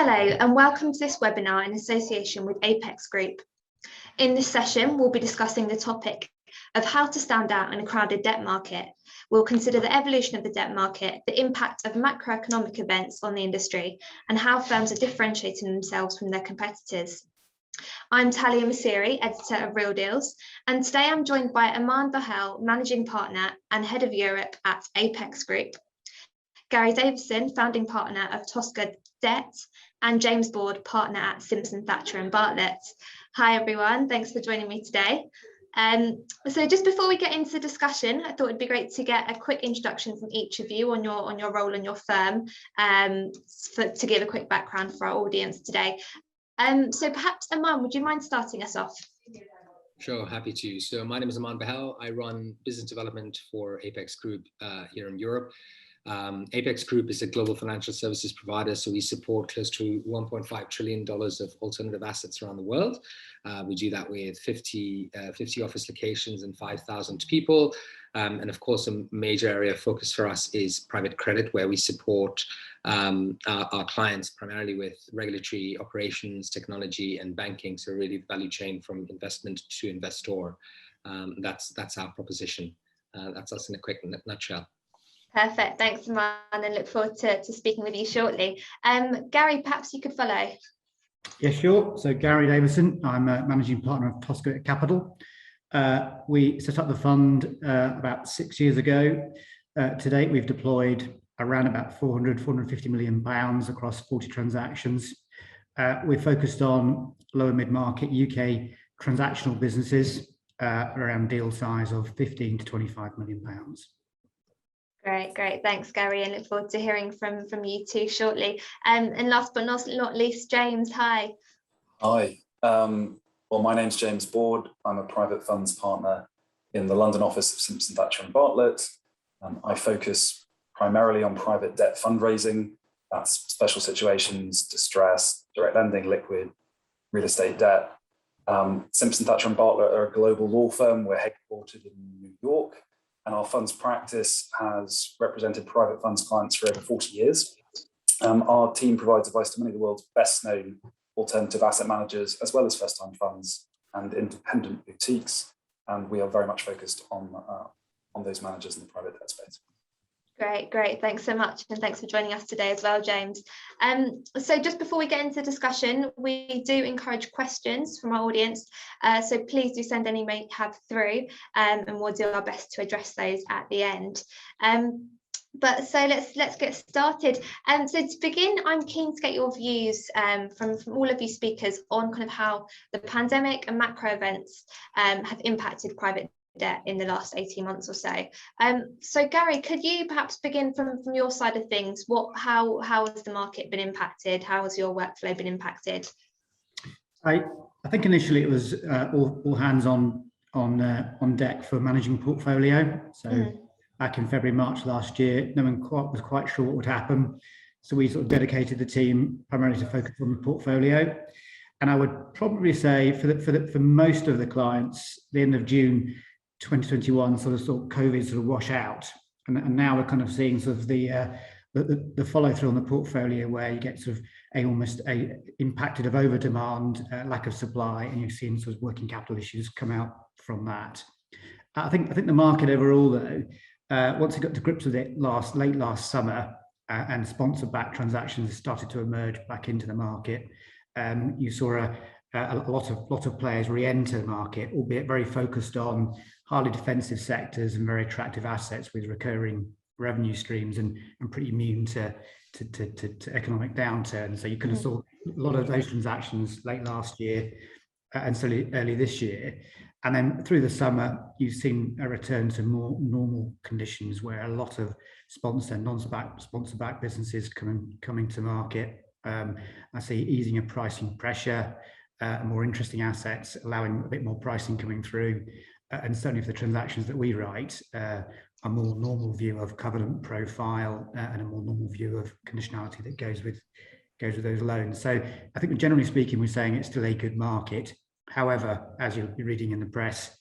Hello and welcome to this webinar in association with Apex Group. In this session, we'll be discussing the topic of how to stand out in a crowded debt market. We'll consider the evolution of the debt market, the impact of macroeconomic events on the industry, and how firms are differentiating themselves from their competitors. I'm Talia Masiri, editor of Real Deals, and today I'm joined by Aman Bahel, Managing Partner and Head of Europe at Apex Group, Gary Davison, Founding Partner of Tosca Debt, and James Board, Partner at Simpson Thacher and Bartlett. Hi everyone, thanks for joining me today. So just before we get into the discussion, I thought it'd be great to get a quick introduction from each of you on your role and your firm, to give a quick background for our audience today. So perhaps Aman, would you mind starting us off? Sure, happy to. So my name is Aman Bahel. I run business development for Apex Group here in Europe. Apex Group is a global financial services provider, so we support close to $1.5 trillion of alternative assets around the world. We do that with 50 office locations and 5,000 people. And of course, a major area of focus for us is private credit, where we support our clients primarily with regulatory operations, technology, and banking. So really the value chain from investment to investor. That's our proposition. That's us in a quick nutshell. Perfect, thanks Aman, and look forward to speaking with you shortly. Gary, perhaps you could follow. Yeah, sure. So Gary Davison, I'm a Managing Partner of Tosca Capital. We set up the fund about 6 years ago. To date, we've deployed around about 450 million pounds across 40 transactions. We're focused on lower mid-market UK transactional businesses around deal size of 15 to 25 million pounds. Great. Thanks, Gary, and look forward to hearing from you too shortly. And last but not least, James, hi. Hi. Well, my name's James Board. I'm a private funds partner in the London office of Simpson Thacher and Bartlett. I focus primarily on private debt fundraising. That's special situations, distress, direct lending, liquid, real estate debt. Simpson Thacher and Bartlett are a global law firm. We're headquartered in New York. And our funds practice has represented private funds clients for over 40 years. Our team provides advice to many of the world's best known alternative asset managers, as well as first time funds and independent boutiques. And we are very much focused on those managers in the private debt space. Great. Thanks so much. And thanks for joining us today as well, James. So just before we get into discussion, we do encourage questions from our audience. So please do send any you may have through, and we'll do our best to address those at the end. But so let's get started. So to begin, I'm keen to get your views from all of you speakers on kind of how the pandemic and macro events have impacted private debt in the last 18 months or so. So Gary, could you perhaps begin from your side of things? How has the market been impacted? How has your workflow been impacted? I think initially it was all hands on deck for managing portfolio. So back in February, March last year, no one was quite sure what would happen. So we sort of dedicated the team primarily to focus on the portfolio. And I would probably say for most of the clients, the end of June 2021 sort of COVID sort of wash out, and now we're kind of seeing sort of the follow through on the portfolio, where you get sort of almost impacted of over demand, lack of supply, and you've seen sort of working capital issues come out from that. I think the market overall though, once it got to grips with it late last summer, and sponsor backed transactions started to emerge back into the market, you saw a lot of players re-enter the market, albeit very focused on highly defensive sectors and very attractive assets with recurring revenue streams and pretty immune to economic downturns. So you could have saw a lot of those transactions late last year and certainly early this year. And then through the summer, you've seen a return to more normal conditions where a lot of sponsor and non-sponsor-backed businesses coming to market. I see easing of pricing pressure, more interesting assets, allowing a bit more pricing coming through, and certainly for the transactions that we write, a more normal view of covenant profile and a more normal view of conditionality that goes with those loans. So I think generally speaking, we're saying it's still a good market. However, as you'll be reading in the press,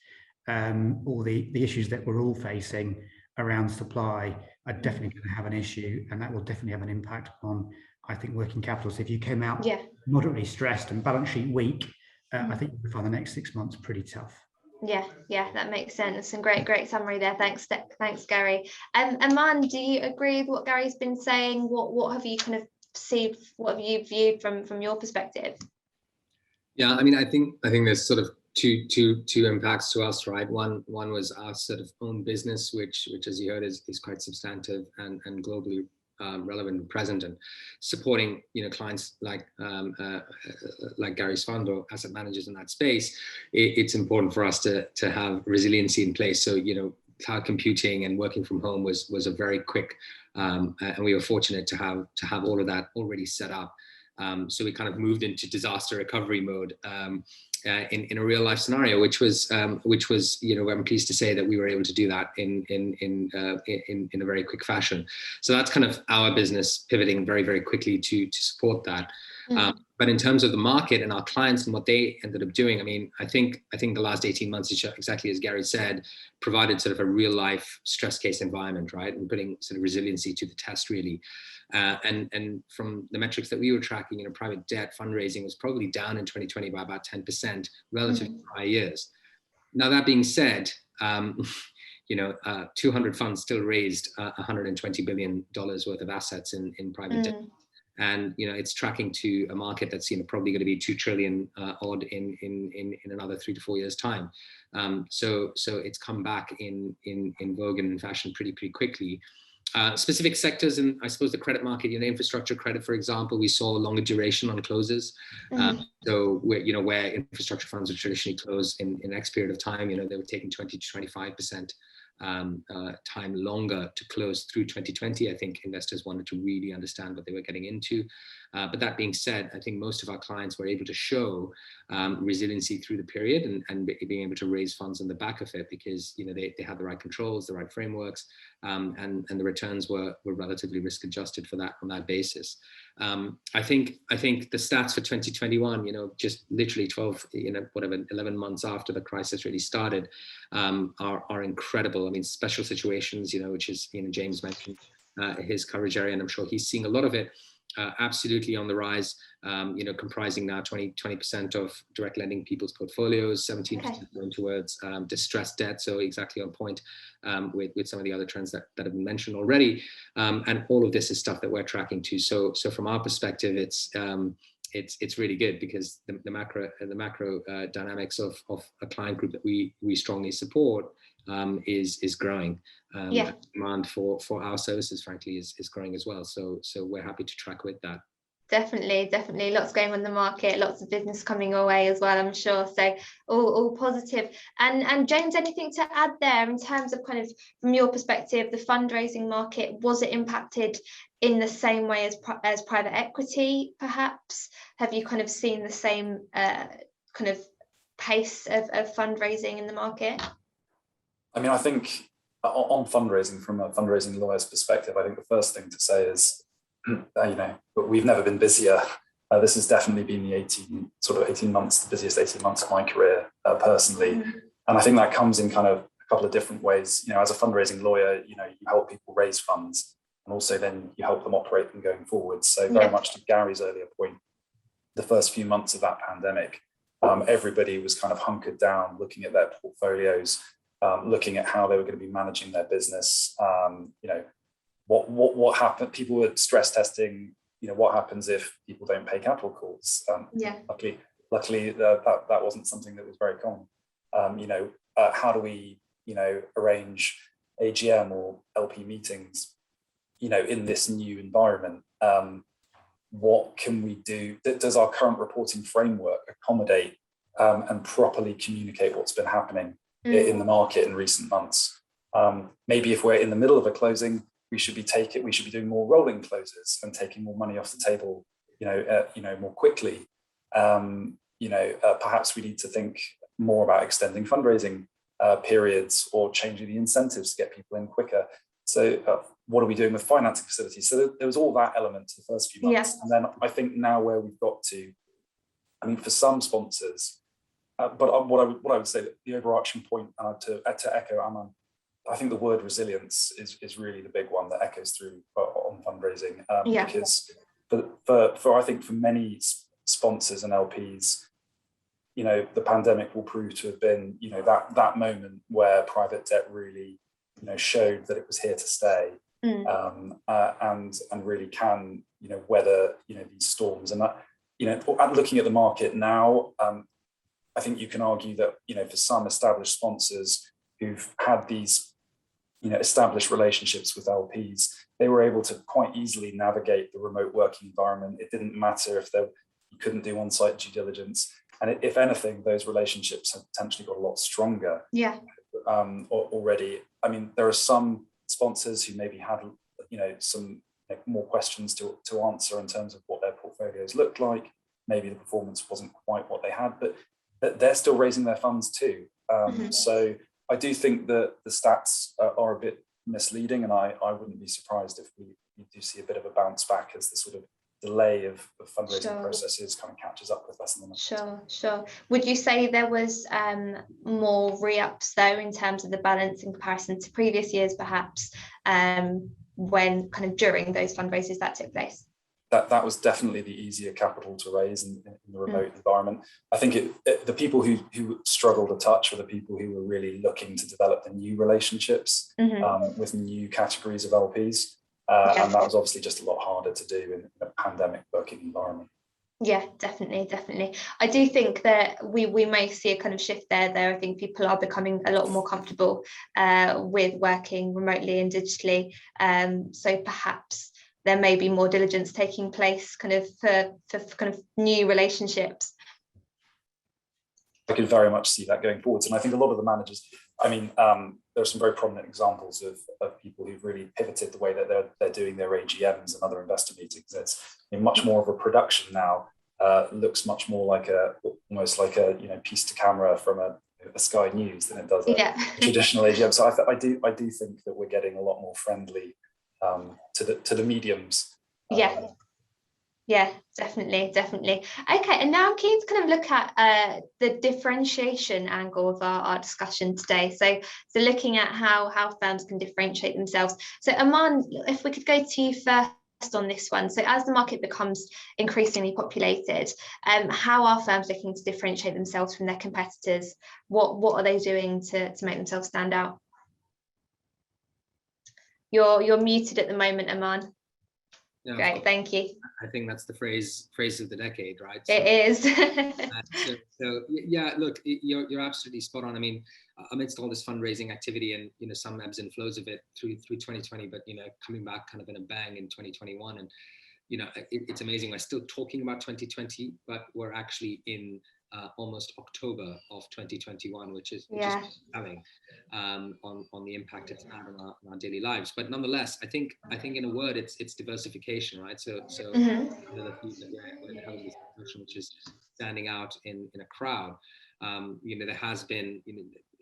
all the issues that we're all facing around supply are definitely going to have an issue, and that will definitely have an impact on I think, working capital. So if you came out Yeah. moderately stressed and balance sheet weak, I think you would find the next 6 months pretty tough. Yeah, that makes sense. And great summary there. Thanks, Gary. Aman, do you agree with what Gary's been saying? What have you kind of seen? What have you viewed from your perspective? Yeah, I mean, I think there's sort of two impacts to us, right? One was our sort of own business, which as you heard is quite substantive and globally relevant and present, and supporting clients like Gary's fund or asset managers in that space. It's important for us to have resiliency in place. So cloud computing and working from home was a very quick, and we were fortunate to have all of that already set up. So we kind of moved into disaster recovery mode in a real life scenario, which was I'm pleased to say that we were able to do that in a very quick fashion. So that's kind of our business pivoting very, very quickly to support that. But in terms of the market and our clients and what they ended up doing, I mean, I think the last 18 months, exactly as Gary said, provided sort of a real life stress case environment, right? And putting sort of resiliency to the test, really. And from the metrics that we were tracking, private debt fundraising was probably down in 2020 by about 10% relative to prior years. Now, that being said, 200 funds still raised $120 billion worth of assets in private debt. And it's tracking to a market that's probably going to be 2 trillion odd in another 3 to 4 years time. So it's come back in vogue and in fashion pretty quickly. Specific sectors, and I suppose the credit market, infrastructure credit, for example, we saw longer duration on closes. So where infrastructure funds would traditionally close in X period of time, they were taking 20 to 25% time longer to close through 2020. I think investors wanted to really understand what they were getting into. But that being said, I think most of our clients were able to show resiliency through the period and being able to raise funds on the back of it because they had the right controls, the right frameworks, and the returns were relatively risk adjusted for that on that basis. I think the stats for 2021, just literally 11 months after the crisis really started, are incredible. I mean, special situations, which is James mentioned his coverage area, and I'm sure he's seeing a lot of it. Absolutely on the rise, comprising now 20% of direct lending people's portfolios, 17% going towards distressed debt. So exactly on point with some of the other trends that have been mentioned already. And all of this is stuff that we're tracking too. So from our perspective, it's really good because the macro dynamics of a client group that we strongly support is growing. Demand for our services, frankly, is growing as well. So we're happy to track with that. Definitely. Lots going on in the market, lots of business coming our way as well, I'm sure. So all positive. And James, anything to add there in terms of kind of from your perspective, the fundraising market, was it impacted in the same way as private equity, perhaps? Have you kind of seen the same kind of pace of fundraising in the market? I mean, I think on fundraising, from a fundraising lawyer's perspective, I think the first thing to say is, but we've never been busier. This has definitely been the 18 months, the busiest 18 months of my career personally. And I think that comes in kind of a couple of different ways. As a fundraising lawyer, you help people raise funds and also then you help them operate them going forward. So very much to Gary's earlier point, the first few months of that pandemic, everybody was kind of hunkered down, looking at their portfolios, looking at how they were going to be managing their business. What happened? People were stress testing. What happens if people don't pay capital calls? Luckily, that wasn't something that was very common. How do we, arrange AGM or LP meetings, in this new environment? What can we do? Does our current reporting framework accommodate and properly communicate what's been happening in the market in recent months? Maybe if we're in the middle of a closing, we should be doing more rolling closes and taking more money off the table, more quickly. Perhaps we need to think more about extending fundraising periods or changing the incentives to get people in quicker. So what are we doing with financing facilities? So there was all that element to the first few months. And then I think now where we've got to, for some sponsors, but what I would say, that the overarching point to echo Aman, I think the word resilience is really the big one that echoes through on fundraising, because for I think for many sponsors and LPs, the pandemic will prove to have been, that moment where private debt really, showed that it was here to stay, and really can, weather, these storms. And that, looking at the market now, I think you can argue that, for some established sponsors who've had these, established relationships with LPs, they were able to quite easily navigate the remote working environment. It didn't matter if you couldn't do on-site due diligence. And if anything, those relationships have potentially got a lot stronger. Yeah. Already. I mean, there are some sponsors who maybe had, some more questions to answer in terms of what their portfolios looked like. Maybe the performance wasn't quite what they had, but they're still raising their funds too. So I do think that the stats are a bit misleading, and I wouldn't be surprised if we do see a bit of a bounce back as the sort of delay of fundraising processes kind of catches up with us in the market. Sure. Would you say there was more re-ups though in terms of the balance in comparison to previous years, perhaps, when kind of during those fundraisers that took place? That was definitely the easier capital to raise in the remote environment. I think the people who struggled a touch were the people who were really looking to develop the new relationships with new categories of LPs. And that was obviously just a lot harder to do in a pandemic working environment. Yeah, definitely. I do think that we may see a kind of shift there, though. I think people are becoming a lot more comfortable with working remotely and digitally. So perhaps there may be more diligence taking place kind of for kind of new relationships. I could very much see that going forwards. And I think a lot of the managers, I mean, there are some very prominent examples of people who've really pivoted the way that they're doing their AGMs and other investor meetings. It's much more of a production now. Looks much more like almost like a piece to camera from a Sky News than it does a traditional AGM. So I do think that we're getting a lot more friendly to the mediums. Yeah, definitely. Okay, and now I'm keen to kind of look at the differentiation angle of our discussion today. So looking at how firms can differentiate themselves. So Aman, if we could go to you first on this one. So as the market becomes increasingly populated, how are firms looking to differentiate themselves from their competitors? What are they doing to make themselves stand out? You're muted at the moment, Aman. No, great, thank you. I think that's the phrase of the decade, right? So, it is. so yeah, look, you're absolutely spot on. I mean, amidst all this fundraising activity and some ebbs and flows of it through 2020, but coming back kind of in a bang in 2021, and it's amazing. We're still talking about 2020, but we're actually in almost October of 2021, which is telling on the impact it's had on our daily lives. But nonetheless, I think in a word, it's diversification, right? So the piece that we're having this discussion, which is standing out in a crowd. There has been,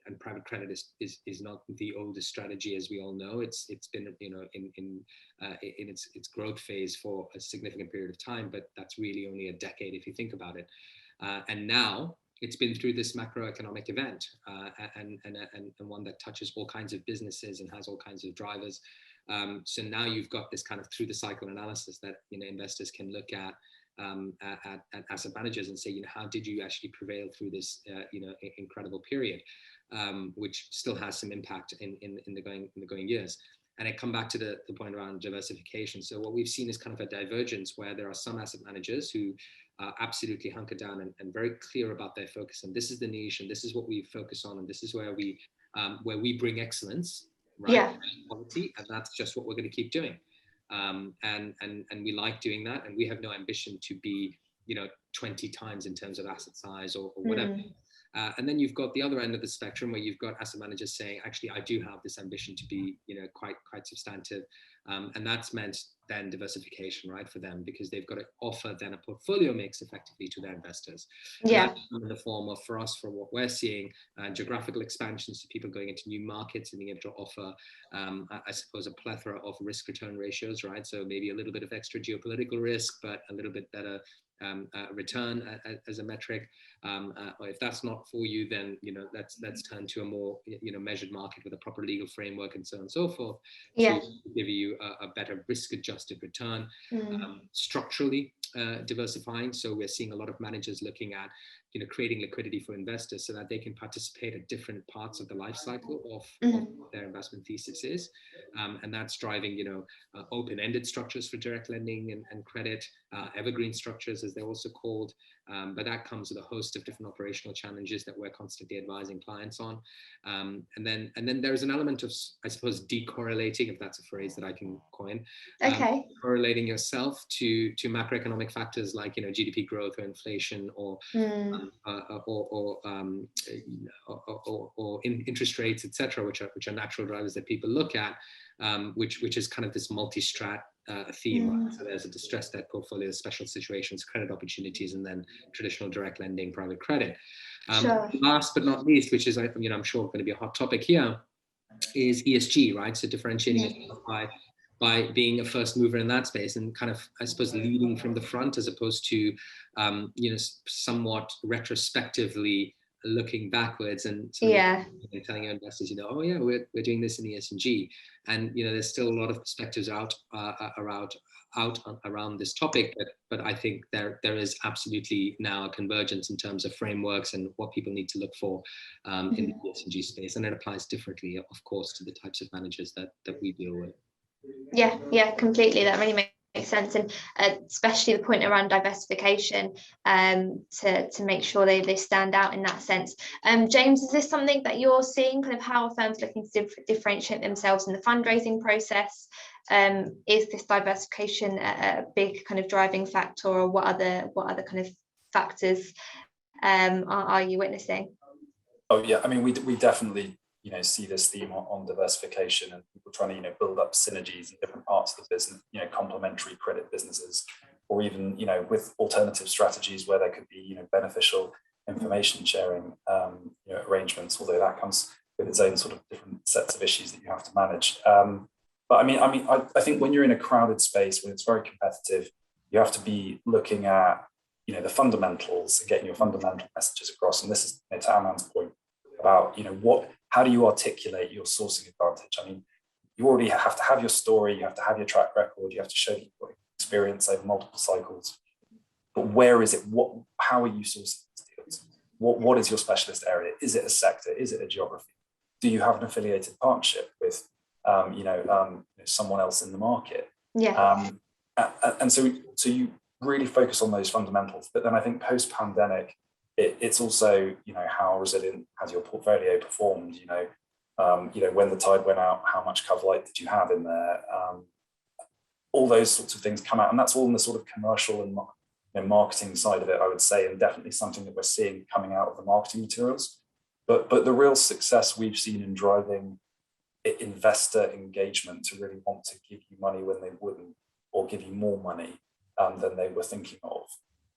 and private credit is not the oldest strategy, as we all know. It's been in its growth phase for a significant period of time, but that's really only a decade if you think about it. And now it's been through this macroeconomic event and one that touches all kinds of businesses and has all kinds of drivers. So now you've got this kind of through the cycle analysis that investors can look at asset managers and say, how did you actually prevail through this incredible period, which still has some impact in the going years. And I come back to the point around diversification. So what we've seen is kind of a divergence where there are some asset managers who absolutely hunker down and very clear about their focus. And this is the niche, and this is what we focus on, and this is where we bring excellence, right? Yeah. Quality, and that's just what we're going to keep doing. And we like doing that, and we have no ambition to be 20 times in terms of asset size or whatever. And then you've got the other end of the spectrum where you've got asset managers saying, actually, I do have this ambition to be, quite substantive. And that's meant then diversification, right, for them, because they've got to offer then a portfolio mix effectively to their investors. Yeah. In the form of, for us, for what we're seeing, geographical expansions, so people going into new markets and being able to offer, I suppose, a plethora of risk return ratios, right? So maybe a little bit of extra geopolitical risk, but a little bit better return as a metric. Or if that's not for you, then let's turn to a more measured market with a proper legal framework and so on and so forth to give you a better risk-adjusted return. Structurally diversifying, so we're seeing a lot of managers looking at creating liquidity for investors so that they can participate at different parts of the life cycle of what their investment thesis is, and that's driving open-ended structures for direct lending and credit, evergreen structures as they're also called, but that comes with a host of different operational challenges that we're constantly advising clients on, and then there's an element of, I suppose, decorrelating, if that's a phrase that I can coin, correlating yourself to macroeconomic factors like GDP growth or inflation or interest rates, etc., which are natural drivers that people look at, which is kind of this multi-strat theme. So there's a distressed debt portfolio, special situations, credit opportunities, and then traditional direct lending, private credit. Last but not least, which is I'm sure going to be a hot topic here, is ESG, right? So differentiating yourself by being a first mover in that space and kind of, I suppose, leading from the front as opposed to, somewhat retrospectively looking backwards and telling your investors, oh yeah, we're doing this in ESG, and there's still a lot of perspectives out around this topic, but I think there is absolutely now a convergence in terms of frameworks and what people need to look for in the ESG space, and it applies differently, of course, to the types of managers that we deal with. Yeah, completely. That really makes sense, and especially the point around diversification, to make sure they stand out in that sense. James, is this something that you're seeing, kind of how are firms looking to differentiate themselves in the fundraising process? Is this diversification a big kind of driving factor, or what other kind of factors are you witnessing? Oh yeah, I mean, we definitely see this theme on diversification and people trying to build up synergies in different parts of the business, complementary credit businesses, or even with alternative strategies where there could be beneficial information sharing arrangements, although that comes with its own sort of different sets of issues that you have to manage. But I think when you're in a crowded space, when it's very competitive, you have to be looking at the fundamentals and getting your fundamental messages across. And this is to Aman's point about how do you articulate your sourcing advantage? I mean, you already have to have your story, you have to have your track record, you have to show that you've got experience over multiple cycles. But where is it? How are you sourcing these deals? What is your specialist area? Is it a sector? Is it a geography? Do you have an affiliated partnership with someone else in the market? And so you really focus on those fundamentals. But then I think post-pandemic, it's also how resilient has your portfolio performed? When the tide went out, how much cover light did you have in there? All those sorts of things come out, and that's all in the sort of commercial and marketing side of it, I would say, and definitely something that we're seeing coming out of the marketing materials. But the real success we've seen in driving investor engagement to really want to give you money when they wouldn't, or give you more money than they were thinking of.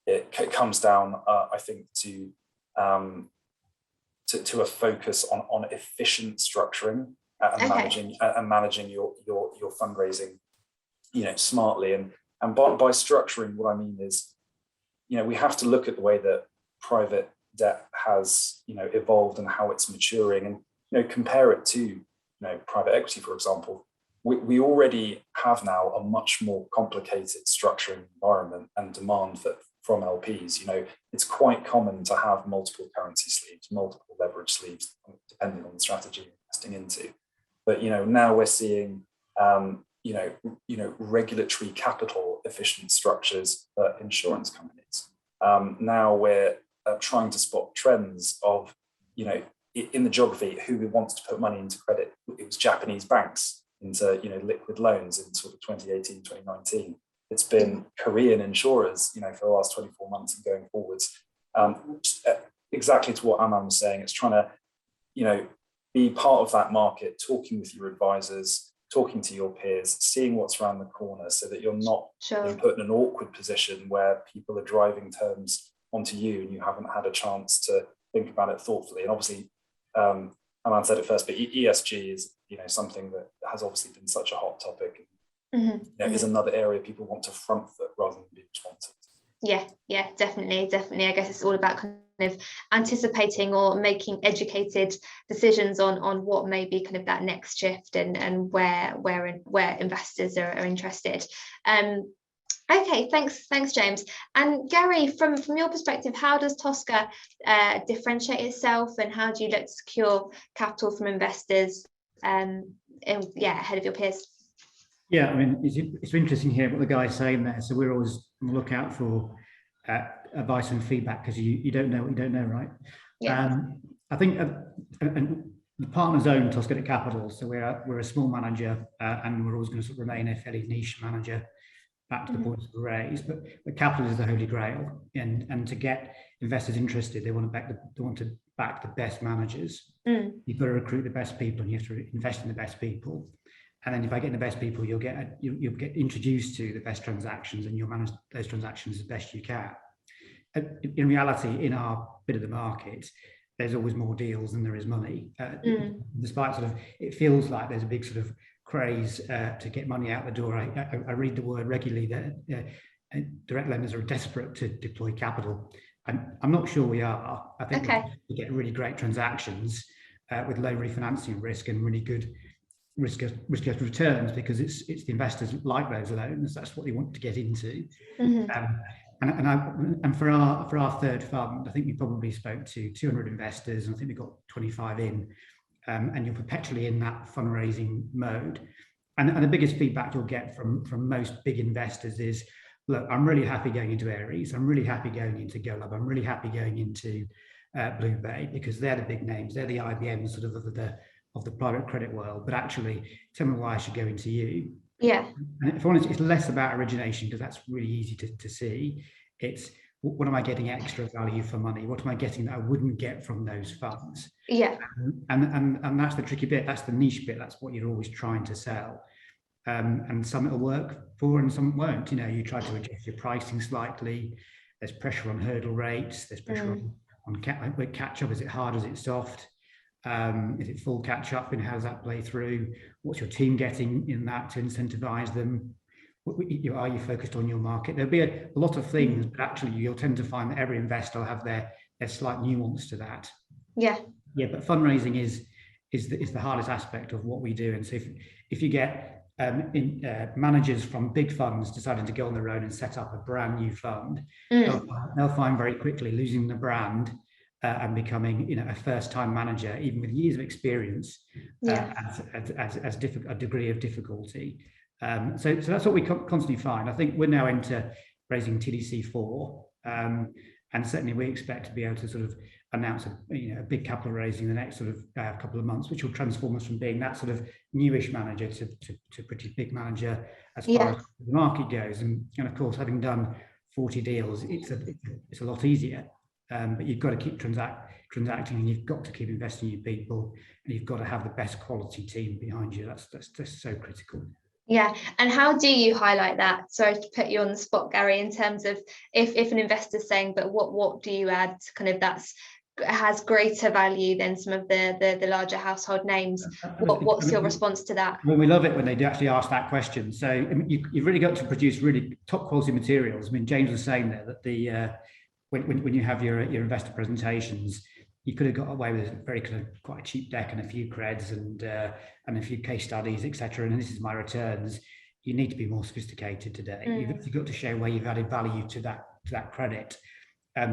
It comes down, I think, to a focus on efficient structuring and managing your fundraising, smartly. And by structuring, what I mean is, we have to look at the way that private debt has, evolved and how it's maturing, and compare it to, private equity, for example. We already have now a much more complicated structuring environment and demand from LPs. It's quite common to have multiple currency sleeves, multiple leverage sleeves, depending on the strategy you're investing into. But now we're seeing regulatory capital efficient structures for insurance companies. Now we're trying to spot trends of in the geography who wants to put money into credit. It was Japanese banks into liquid loans in sort of 2018, 2019. It's been Korean insurers, for the last 24 months and going forwards. Exactly to what Aman was saying, it's trying to, be part of that market, talking with your advisors, talking to your peers, seeing what's around the corner, so that you're not being put in an awkward position where people are driving terms onto you and you haven't had a chance to think about it thoughtfully. And obviously, Aman said it first, but ESG is, something that has obviously been such a hot topic. Is another area people want to front foot rather than be responsive. Yeah, definitely. I guess it's all about kind of anticipating or making educated decisions on what may be kind of that next shift and where investors are interested. Okay, thanks, James. And Gary, from your perspective, how does Tosca differentiate itself, and how do you look to secure capital from investors ahead of your peers? Yeah, I mean, it's interesting here what the guy's saying there. So we're always on the lookout for advice and feedback, because you don't know what you don't know, right? Yeah. I think and the partners own Tosca Capital, so we're a small manager, and we're always going to sort of remain a fairly niche manager back to the point of the raise. But capital is the holy grail, and to get investors interested, they want to back the best managers. You've got to recruit the best people, and you have to invest in the best people. And then, if I get the best people, you'll get introduced to the best transactions, and you'll manage those transactions as best you can. In reality, in our bit of the market, there's always more deals than there is money. Despite sort of, it feels like there's a big sort of craze to get money out the door. I read the word regularly that direct lenders are desperate to deploy capital. And I'm not sure we are. I think we get really great transactions with low refinancing risk and really good risk-adjusted returns, because it's the investors like those loans. That's what they want to get into. And for our third fund, I think we probably spoke to 200 investors, and I think we got 25 in. And you're perpetually in that fundraising mode. And the biggest feedback you'll get from most big investors is, look, I'm really happy going into Ares. I'm really happy going into GoLab. I'm really happy going into Blue Bay, because they're the big names. They're the IBMs sort of the private credit world. But actually, tell me why I should go into you. Yeah. And if I'm honest, it's less about origination, because that's really easy to see. It's, what am I getting extra value for money? What am I getting that I wouldn't get from those funds? Yeah. And that's the tricky bit. That's the niche bit. That's what you're always trying to sell. And some it'll work for, and some won't. You try to adjust your pricing slightly. There's pressure on hurdle rates. There's pressure on catch up. Is it hard? Is it soft? Is it full catch up? And how does that play through? What's your team getting in that to incentivize them? Are you focused on your market? There'll be a lot of things, but actually you'll tend to find that every investor will have their slight nuance to that. Yeah. But fundraising is the hardest aspect of what we do. And so if you get managers from big funds deciding to go on their own and set up a brand new fund, they'll find very quickly losing the brand and becoming a first-time manager, even with years of experience, as a degree of difficulty. So that's what we constantly find. I think we're now into raising TDC4, and certainly we expect to be able to sort of announce a big capital raising in the next sort of couple of months, which will transform us from being that sort of newish manager to pretty big manager as far as the market goes. And of course, having done 40 deals, it's a lot easier. But you've got to keep transacting, and you've got to keep investing in your people, and you've got to have the best quality team behind you. That's so critical. Yeah, and how do you highlight that? Sorry to put you on the spot, Gary, in terms of if an investor's saying, but what do you add to kind of has greater value than some of the larger household names? What's your response to that? Well, we love it when they do actually ask that question. So you've really got to produce really top quality materials. I mean, James was saying there that when you have your investor presentations, you could have got away with a quite a cheap deck and a few creds and a few case studies, etc. And this is my returns. You need to be more sophisticated today. You've got to show where you've added value to that credit.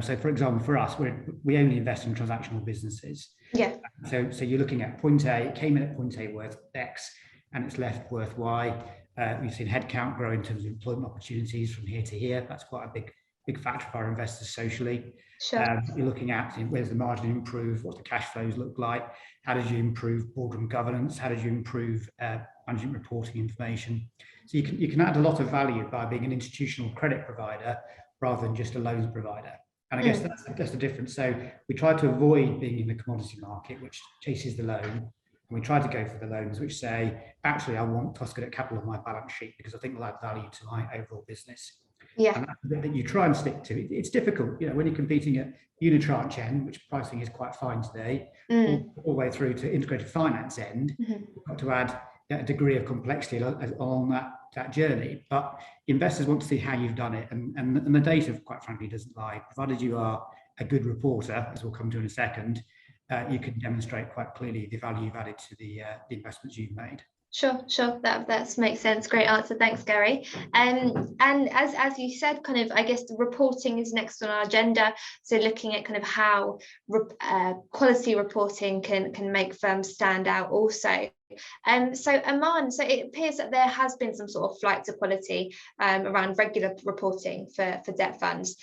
So, for example, for us, we only invest in transactional businesses. Yeah. So you're looking at point A. It came in at point A worth X, and it's left worth Y. We've seen headcount grow in terms of employment opportunities from here to here. That's quite a big factor for our investors socially. Sure. You're looking at where's the margin improve, what the cash flows look like, how did you improve boardroom governance, how did you improve management reporting information. So you can add a lot of value by being an institutional credit provider rather than just a loans provider. And I guess that's the difference. So we try to avoid being in the commodity market, which chases the loan. And we try to go for the loans which say, actually, I want Tosca Capital on my balance sheet because I think it'll add value to my overall business. Yeah. And that's the bit that you try and stick to. It's difficult, when you're competing at unitranche end, which pricing is quite fine today, all the way through to integrated finance end. You've got to add a degree of complexity along that that journey. But investors want to see how you've done it, and the data, quite frankly, doesn't lie. Provided you are a good reporter, as we'll come to in a second, you can demonstrate quite clearly the value you've added to the investments you've made. Sure. That makes sense. Great answer. Thanks, Gary. And as you said, kind of, I guess the reporting is next on our agenda. So looking at kind of how quality reporting can make firms stand out also. So Aman, so it appears that there has been some sort of flight to quality around regular reporting for debt funds.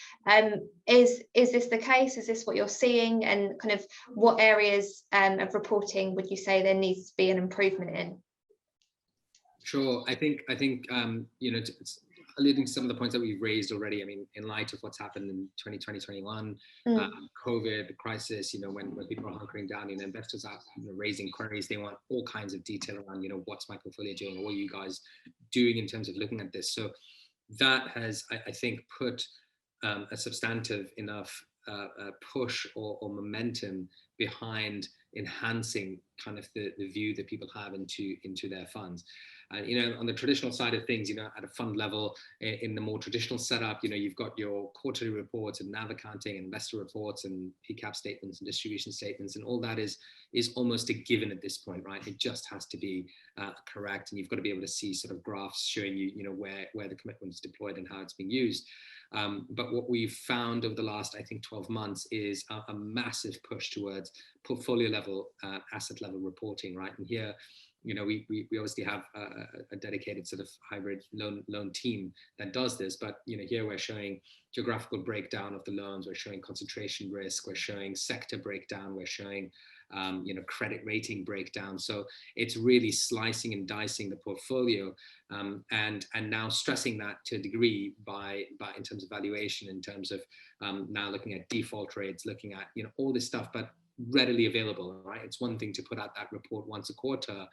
Is this the case? Is this what you're seeing? And kind of what areas of reporting would you say there needs to be an improvement in? Sure. I think it's alluding to some of the points that we've raised already. I mean, in light of what's happened in 2020, 2021, COVID, the crisis, when people are hunkering down, investors are raising queries. They want all kinds of detail around, what's my portfolio doing? What are you guys doing in terms of looking at this? So that has, I think, put a substantive enough push or momentum behind enhancing kind of the view that people have into their funds. On the traditional side of things, at a fund level, in the more traditional setup, you've got your quarterly reports and NAV accounting and investor reports and PCAP statements and distribution statements, and all that is almost a given at this point, right? It just has to be correct, and you've got to be able to see sort of graphs showing you, where the commitment is deployed and how it's being used. But what we've found over the last, I think, 12 months is a massive push towards portfolio level, asset level reporting, right? And here, we obviously have a dedicated sort of hybrid loan team that does this, but here we're showing geographical breakdown of the loans, we're showing concentration risk, we're showing sector breakdown, we're showing credit rating breakdown. So it's really slicing and dicing the portfolio, and now stressing that to a degree by in terms of valuation, in terms of now looking at default rates, looking at all this stuff, but readily available, right? It's one thing to put out that report once a quarter.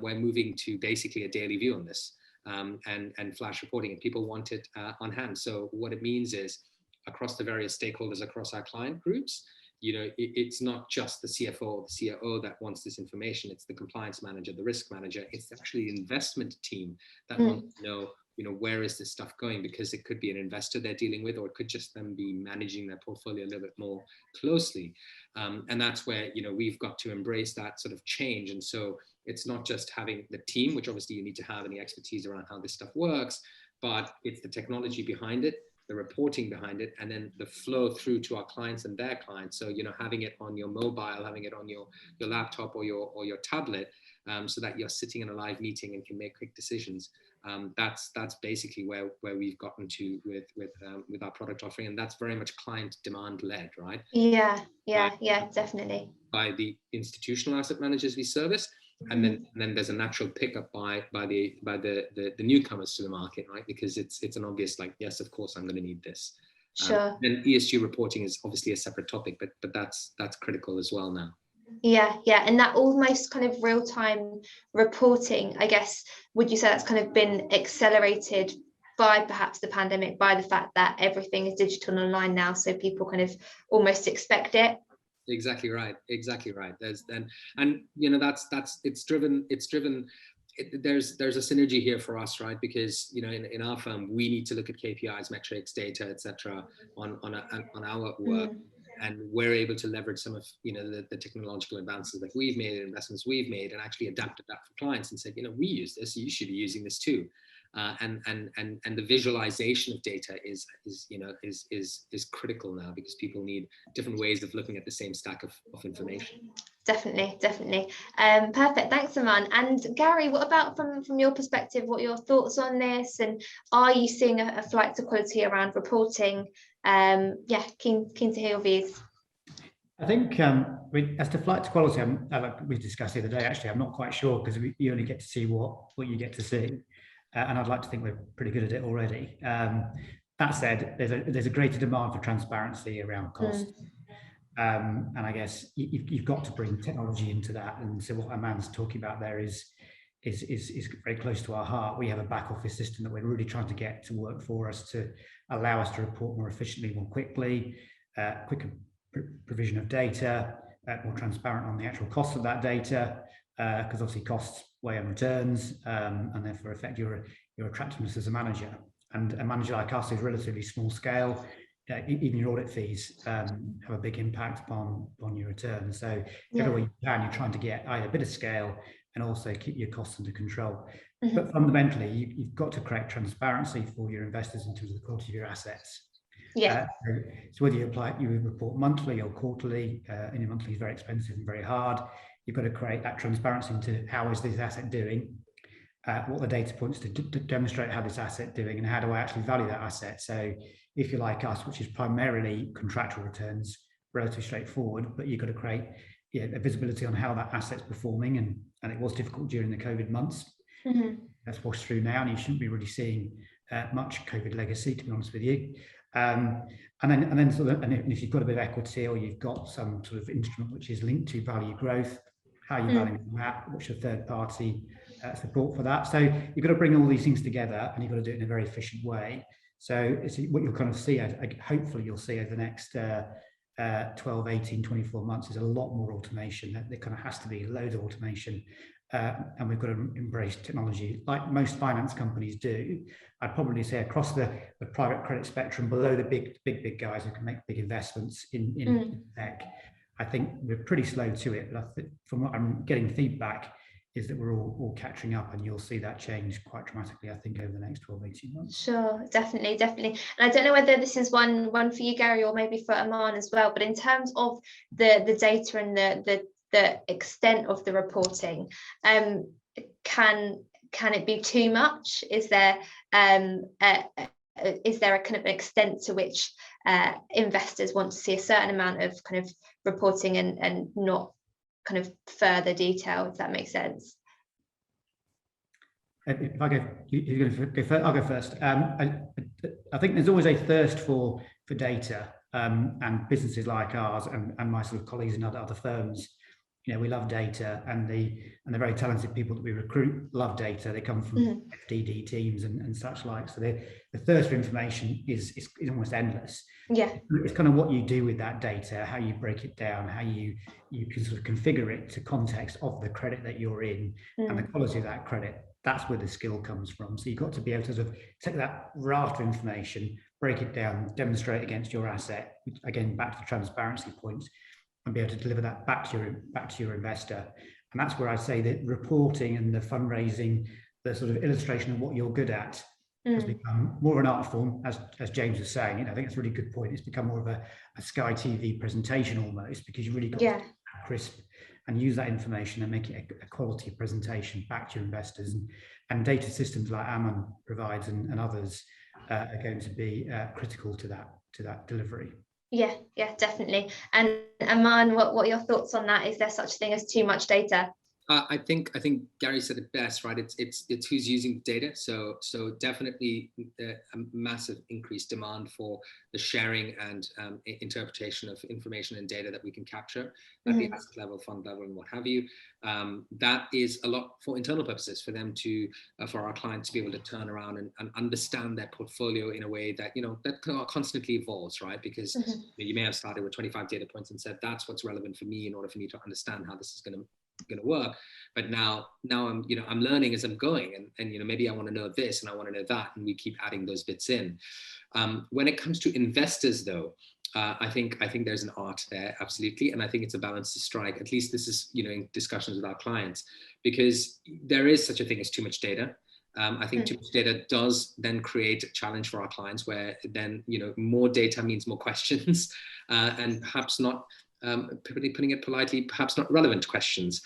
We're moving to basically a daily view on this, and flash reporting, and people want it on hand. So what it means is, across the various stakeholders across our client groups, it's not just the CFO or the COO that wants this information. It's the compliance manager, the risk manager. It's actually the investment team that wants to know, where is this stuff going? Because it could be an investor they're dealing with, or it could just them be managing their portfolio a little bit more closely. And that's where, we've got to embrace that sort of change. And so it's not just having the team, which obviously you need to have any expertise around how this stuff works, but it's the technology behind it, the reporting behind it, and then the flow through to our clients and their clients. So, having it on your mobile, having it on your laptop or your tablet, so that you're sitting in a live meeting and can make quick decisions. That's basically where we've gotten to with our product offering, and that's very much client demand led, right? Yeah, definitely. By the institutional asset managers we service, and then there's a natural pickup by the newcomers to the market, right? Because it's an obvious, like, yes, of course I'm going to need this. Sure. Then ESG reporting is obviously a separate topic, but that's critical as well now. Yeah, and that almost kind of real-time reporting, I guess, would you say that's kind of been accelerated by perhaps the pandemic, by the fact that everything is digital and online now, so people kind of almost expect it? Exactly right. There's there's a synergy here for us, right? Because in our firm we need to look at KPIs, metrics, data, etc. on our work. And we're able to leverage some of the technological advances that we've made, investments we've made, and actually adapted that for clients and said, we use this, you should be using this too. And the visualization of data is critical now, because people need different ways of looking at the same stack of information. Definitely. Perfect. Thanks, Aman. And Gary, what about from your perspective? What are your thoughts on this? And are you seeing a flight to quality around reporting? Keen to hear your views. I think as to flight to quality, like we discussed the other day, actually, I'm not quite sure, because you only get to see what you get to see. And I'd like to think we're pretty good at it already. That said, there's a greater demand for transparency around costs. And I guess you've got to bring technology into that. And so what Aman's talking about there is very close to our heart. We have a back office system that we're really trying to get to work for us, to allow us to report more efficiently, more quickly, quicker provision of data, more transparent on the actual cost of that data, because obviously costs weigh on returns, and therefore affect your attractiveness as a manager. And a manager like us is relatively small scale. Even your audit fees have a big impact upon your returns. So everywhere you can, you're trying to get either a bit of scale and also keep your costs under control. But fundamentally, you've got to create transparency for your investors in terms of the quality of your assets. So whether you report monthly or quarterly, and your monthly is very expensive and very hard, you've got to create that transparency into how is this asset doing, what the data points to demonstrate how this asset doing, and how do I actually value that asset. So if you're like us, which is primarily contractual returns, relatively straightforward, but you've got to create a visibility on how that asset's performing, and it was difficult during the COVID months. That's washed through now, and you shouldn't be really seeing much COVID legacy, to be honest with you. And if you've got a bit of equity, or you've got some sort of instrument which is linked to value growth, how you value that, what's your third party support for that. So you've got to bring all these things together, and you've got to do it in a very efficient way. So it's what you'll kind of see, hopefully you'll see over the next 12, 18, 24 months is a lot more automation. There kind of has to be loads of automation. And we've got to embrace technology like most finance companies do. I'd probably say across the private credit spectrum, below the big guys who can make big investments in tech. I think we're pretty slow to it, but I think from what I'm getting feedback is that we're all catching up, and you'll see that change quite dramatically, I think, over the next 12, 18 months. Sure, definitely. And I don't know whether this is one for you, Gary, or maybe for Aman as well, but in terms of the data and the extent of the reporting, can it be too much? Is there a kind of an extent to which investors want to see a certain amount of kind of reporting and not kind of further detail, if that makes sense? If I go, you're going to go first. I'll go first. I think there's always a thirst for data, and businesses like ours and my sort of colleagues in other firms, we love data, and the very talented people that we recruit love data. They come from FDD teams and such like. So the thirst for information is almost endless. It's kind of what you do with that data, how you break it down, how you can sort of configure it to context of the credit that you're in and the quality of that credit. That's where the skill comes from. So you've got to be able to sort of take that raft of information, break it down, demonstrate against your asset. Again, back to the transparency point, and be able to deliver that back to your investor. And that's where I say that reporting and the fundraising, the sort of illustration of what you're good at, has become more of an art form, as James was saying. I think that's a really good point. It's become more of a Sky TV presentation almost, because you really got to be crisp and use that information and make it a quality presentation back to your investors. And data systems like Aman provides and others are going to be critical to that delivery. Yeah, definitely. And Aman, what are your thoughts on that? Is there such a thing as too much data? I think Gary said it best, right? It's who's using data. So definitely a massive increased demand for the sharing and interpretation of information and data that we can capture at the asset level, fund level, and what have you. That is a lot for internal purposes, for them to, for our clients to be able to turn around and understand their portfolio in a way that, that constantly evolves, right? Because you may have started with 25 data points and said, that's what's relevant for me in order for me to understand how this is going to work. But now I'm I'm learning as I'm going, and maybe I want to know this and I want to know that, and we keep adding those bits in. When it comes to investors, though, I think there's an art there, absolutely, and I think it's a balance to strike. At least this is in discussions with our clients, because there is such a thing as too much data. I think too much data does then create a challenge for our clients, where then more data means more questions, and perhaps not. Putting it politely, perhaps not relevant questions.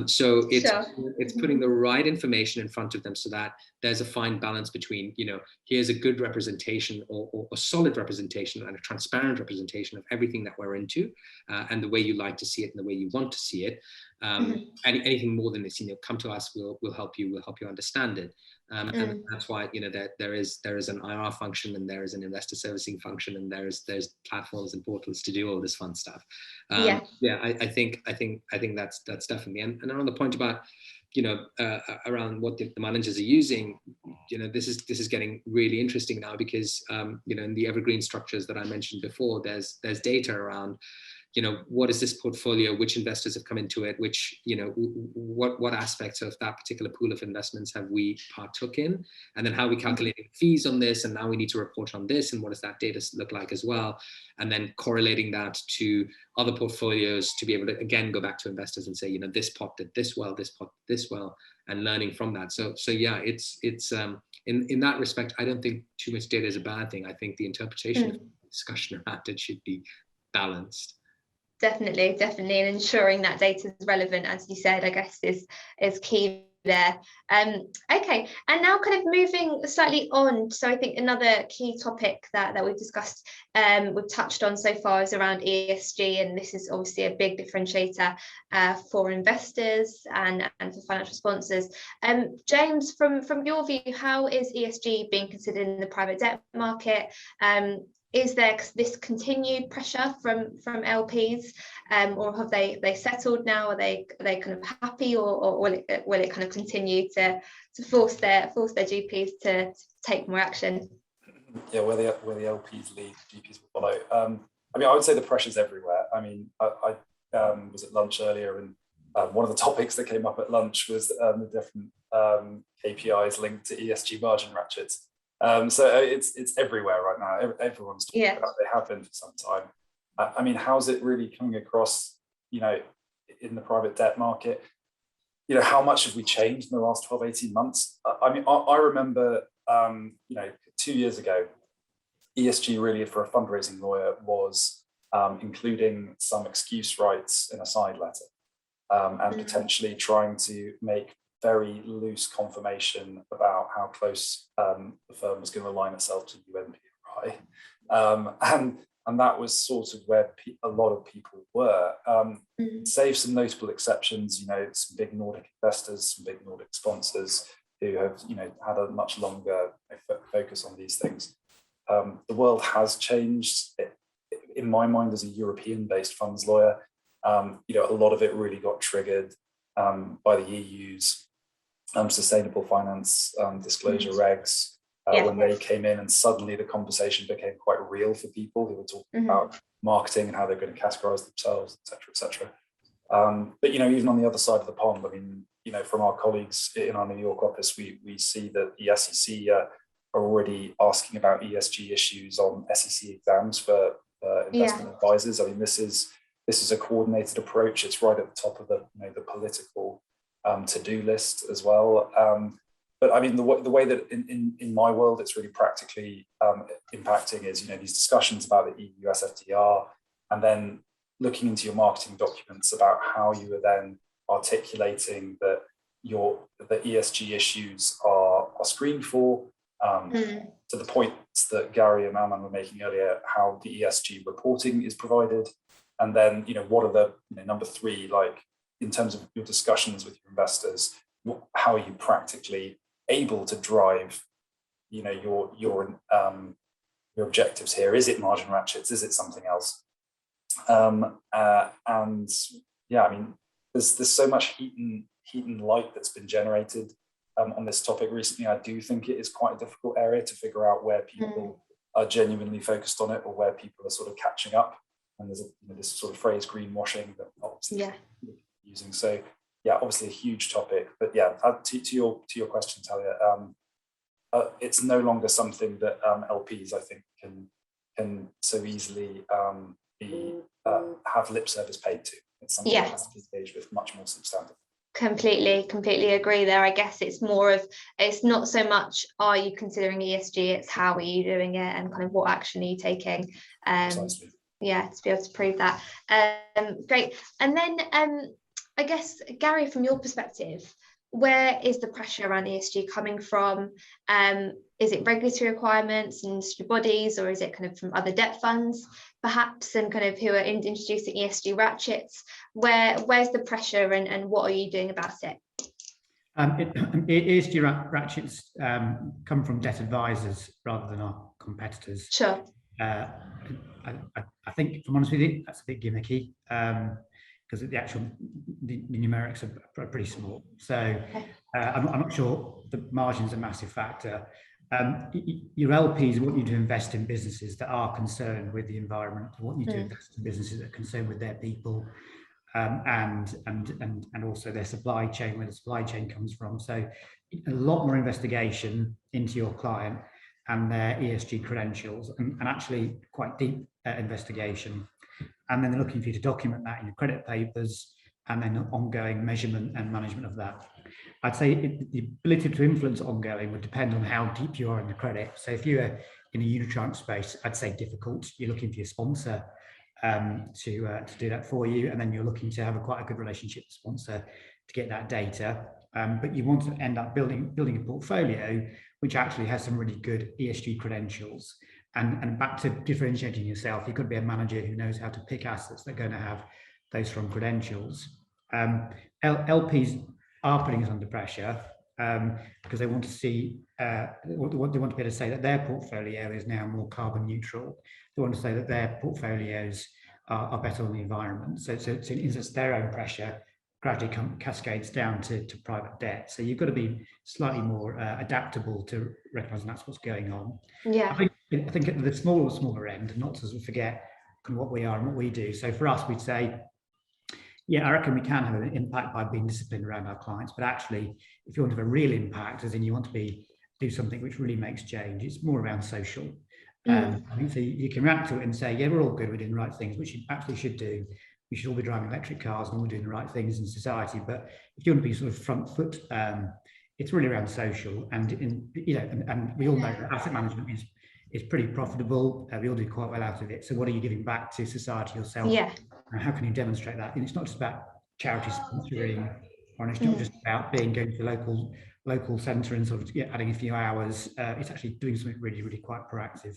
So it's putting the right information in front of them, so that there's a fine balance between, here's a good representation or a solid representation and a transparent representation of everything that we're into, and the way you like to see it and the way you want to see it. Anything more than this, come to us, we'll help you understand it. And that's why there is an IR function, and there is an investor servicing function, and there's platforms and portals to do all this fun stuff. I think that's definitely, and on the point about around what the managers are using, this is getting really interesting now, because in the evergreen structures that I mentioned before, there's data around you know, what is this portfolio, which investors have come into it, which, you know, what aspects of that particular pool of investments have we partook in, and then how are we calculating fees on this, and now we need to report on this, and what does that data look like as well, and then correlating that to other portfolios to be able to, again, go back to investors and say, you know, this pot did this well, this pot did this well, and learning from that. So yeah, it's in that respect, I don't think too much data is a bad thing. I think the interpretation of discussion around it should be balanced. Definitely, and ensuring that data is relevant, as you said, I guess is key there. Okay, and now kind of moving slightly on. So I think another key topic that we've discussed, we've touched on so far, is around ESG, and this is obviously a big differentiator for investors and for financial sponsors. James, from your view, how is ESG being considered in the private debt market? Is there this continued pressure from LPs, or have they settled now? Are they kind of happy, or will it kind of continue to force their GPs to take more action? Yeah, where the LPs lead, GPs will follow. I mean, I would say the pressure's everywhere. I mean, I was at lunch earlier, and one of the topics that came up at lunch was the different KPIs linked to ESG margin ratchets. So it's everywhere right now. Everyone's talking about it. They have been for some time. I mean, how's it really coming across, you know, in the private debt market? You know, how much have we changed in the last 12, 18 months? I mean, I remember, you know, 2 years ago, ESG really for a fundraising lawyer was including some excuse rights in a side letter, and potentially trying to make very loose confirmation about how close the firm was going to align itself to UNPRI. And that was sort of where a lot of people were. Save some notable exceptions, you know, some big Nordic investors, some big Nordic sponsors who have, you know, had a much longer focus on these things. The world has changed. In my mind, as a European-based funds lawyer, you know, a lot of it really got triggered by the EU's sustainable finance disclosure regs when they came in, and suddenly the conversation became quite real for people who were talking about marketing and how they're going to categorize themselves, et cetera. But, you know, even on the other side of the pond, I mean, you know, from our colleagues in our New York office, we see that the SEC are already asking about ESG issues on SEC exams for investment advisors. I mean, this is a coordinated approach. It's right at the top of the, you know, the political to-do list as well. But I mean, the way that in my world it's really practically impacting is, you know, these discussions about the EU SFDR, and then looking into your marketing documents about how you are then articulating that the ESG issues are screened for, to the points that Gary and Aman were making earlier, how the ESG reporting is provided, and then, you know, what are the, you know, number three, like in terms of your discussions with your investors, how are you practically able to drive, you know, your objectives here? Is it margin ratchets? Is it something else? And yeah, I mean, there's so much heat and light that's been generated on this topic recently. I do think it is quite a difficult area to figure out where people are genuinely focused on it, or where people are sort of catching up. And there's this sort of phrase greenwashing that obviously using. So yeah, obviously a huge topic, but yeah, to your question, Talia, it's no longer something that LPs, I think, can so easily have lip service paid to. It's something that has to be engaged with much more substantive. Completely agree there. I guess it's more of, it's not so much are you considering ESG, it's how are you doing it, and kind of what action are you taking. Precisely. Yeah, to be able to prove that. Great. And then I guess, Gary, from your perspective, where is the pressure around ESG coming from? Is it regulatory requirements and industry bodies, or is it kind of from other debt funds, perhaps, and kind of who are introducing ESG ratchets? Where's the pressure, and what are you doing about it? ESG ratchets come from debt advisors rather than our competitors. Sure. I think, if I'm honest with you, that's a bit gimmicky, because the numerics are pretty small. So I'm not sure the margin's a massive factor. Your LPs want you to invest in businesses that are concerned with the environment. They want you to invest in businesses that are concerned with their people, and also their supply chain, where the supply chain comes from. So a lot more investigation into your client and their ESG credentials, and actually quite deep investigation. And then they're looking for you to document that in your credit papers, and then ongoing measurement and management of that. I'd say the ability to influence ongoing would depend on how deep you are in the credit. So if you're in a unitranche space, I'd say difficult. You're looking for your sponsor to do that for you, and then you're looking to have quite a good relationship with the sponsor to get that data. But you want to end up building a portfolio which actually has some really good ESG credentials. And back to differentiating yourself, you've got to be a manager who knows how to pick assets that are going to have those strong credentials. LPs are putting us under pressure because they want to see, what they want to be able to say that their portfolio is now more carbon neutral. They want to say that their portfolios are better on the environment. So it's their own pressure gradually cascades down to private debt. So you've got to be slightly more adaptable to recognizing that's what's going on. Yeah. I think at the smaller end, not to forget what we are and what we do. So for us, we'd say, yeah, I reckon we can have an impact by being disciplined around our clients. But actually, if you want to have a real impact, as in you want to do something which really makes change, it's more around social. I think so you can react to it and say, yeah, we're all good, we're doing the right things, which you absolutely should do. We should all be driving electric cars and all doing the right things in society. But if you want to be sort of front foot, it's really around social. And and we all know that asset management is pretty profitable. We all do quite well out of it. So what are you giving back to society yourself? Yeah. And how can you demonstrate that? And it's not just about charity sponsoring, or it's not just about going to the local centre and sort of adding a few hours. It's actually doing something really, really quite proactive.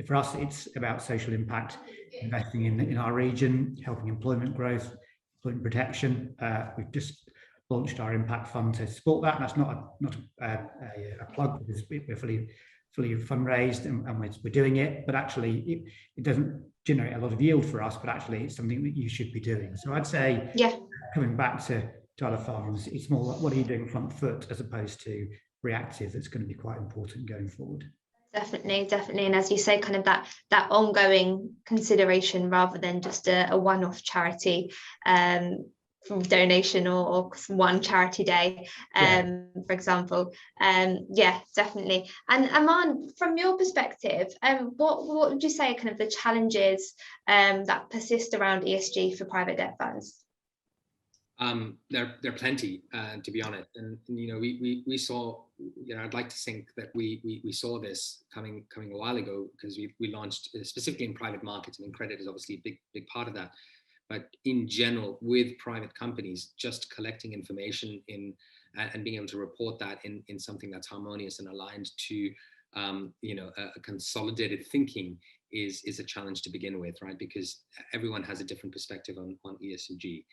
For us, it's about social impact, investing in our region, helping employment growth, employment protection. We've just launched our impact fund to support that. And that's not a plug, because we're fully fundraised and we're doing it. But actually, it doesn't generate a lot of yield for us. But actually, it's something that you should be doing. So I'd say, coming back to other funds, it's more like, what are you doing front foot as opposed to reactive? That's going to be quite important going forward. Definitely. And as you say, kind of that ongoing consideration rather than just a one-off charity donation or one charity day, for example. Definitely. And Aman, from your perspective, what would you say are kind of the challenges that persist around ESG for private debt funds? There are plenty, to be honest, and we saw. I'd like to think that we saw this coming a while ago, because we launched specifically in private markets. I mean, credit is obviously a big part of that, but in general, with private companies, just collecting information and being able to report that in something that's harmonious and aligned to a consolidated thinking is a challenge to begin with, right? Because everyone has a different perspective on ESG.